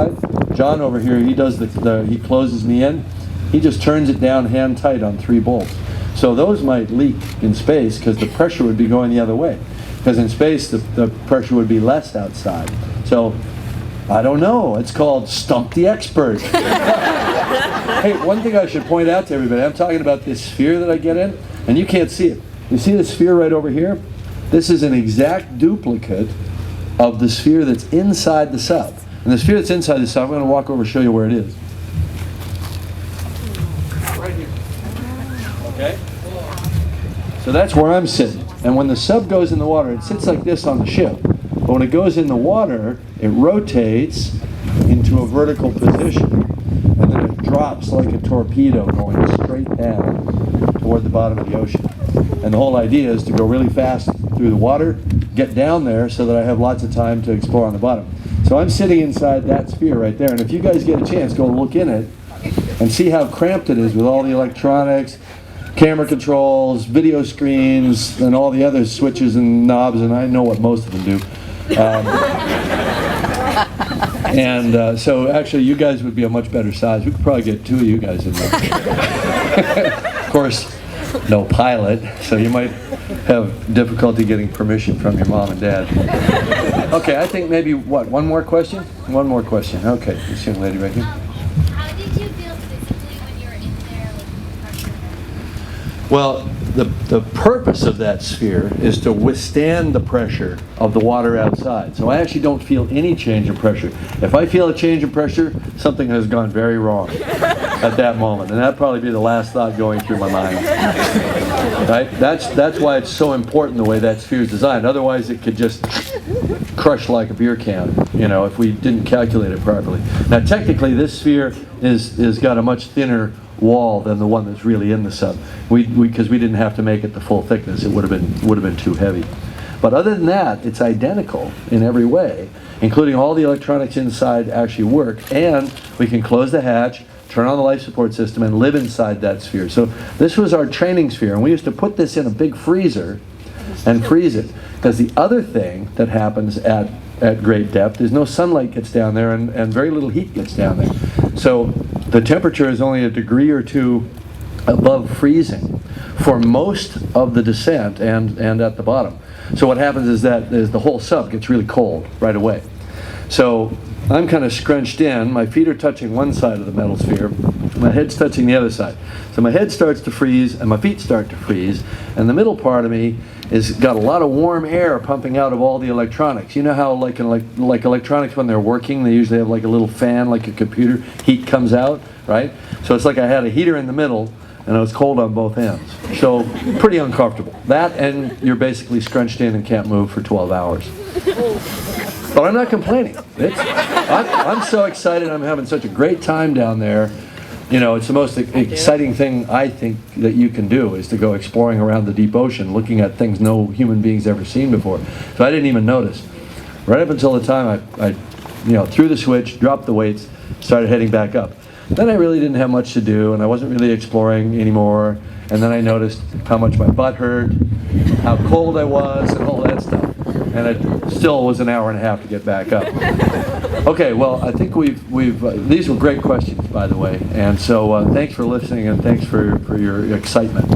outside. John over here, he does he closes me in. He just turns it down hand tight on 3 bolts. So those might leak in space because the pressure would be going the other way. Because in space, the pressure would be less outside. So, I don't know. It's called Stump the Expert. Hey, one thing I should point out to everybody, I'm talking about this sphere that I get in, and you can't see it. You see the sphere right over here? This is an exact duplicate of the sphere that's inside the sub. And the sphere that's inside the sub, I'm going to walk over and show you where it is. Right here. Okay? So that's where I'm sitting. And when the sub goes in the water, it sits like this on the ship. But when it goes in the water, it rotates into a vertical position. And then it drops like a torpedo going straight down toward the bottom of the ocean. And the whole idea is to go really fast through the water, get down there so that I have lots of time to explore on the bottom. So I'm sitting inside that sphere right there. And if you guys get a chance, go look in it and see how cramped it is with all the electronics, camera controls, video screens, and all the other switches and knobs, and I know what most of them do. So actually you guys would be a much better size. We could probably get 2 of you guys in there. Of course, no pilot, so you might have difficulty getting permission from your mom and dad. Okay, I think maybe, one more question? One more question. Okay, this young lady right here. How did you feel physically when you were in there, like pressure? Well, the purpose of that sphere is to withstand the pressure of the water outside. So I actually don't feel any change in pressure. If I feel a change in pressure, something has gone very wrong at that moment. And that'd probably be the last thought going through my mind. Right? That's why it's so important the way that sphere is designed. Otherwise it could just crush like a beer can, you know, if we didn't calculate it properly. Now technically this sphere is got a much thinner wall than the one that's really in the sub. Because we didn't have to make it the full thickness. It would have been too heavy. But other than that, it's identical in every way, including all the electronics inside actually work, and we can close the hatch, turn on the life support system, and live inside that sphere. So this was our training sphere, and we used to put this in a big freezer and freeze it. Because the other thing that happens at great depth is no sunlight gets down there, and very little heat gets down there. So the temperature is only a degree or 2 above freezing for most of the descent and at the bottom. So what happens is that the whole sub gets really cold right away. So I'm kind of scrunched in, my feet are touching one side of the metal sphere, my head's touching the other side. So my head starts to freeze and my feet start to freeze, and the middle part of me is got a lot of warm air pumping out of all the electronics. You know how like electronics when they're working, they usually have like a little fan like a computer, heat comes out, right? So it's like I had a heater in the middle and it was cold on both ends. So pretty uncomfortable. That, and you're basically scrunched in and can't move for 12 hours. But I'm not complaining. I'm so excited. I'm having such a great time down there. You know, it's the most exciting thing I think that you can do is to go exploring around the deep ocean, looking at things no human being's ever seen before. So I didn't even notice. Right up until the time I threw the switch, dropped the weights, started heading back up. Then I really didn't have much to do, and I wasn't really exploring anymore. And then I noticed how much my butt hurt, how cold I was, and all that stuff. And it still was an hour and a half to get back up. Okay, well, I think these were great questions, by the way. And so thanks for listening, and thanks for your excitement.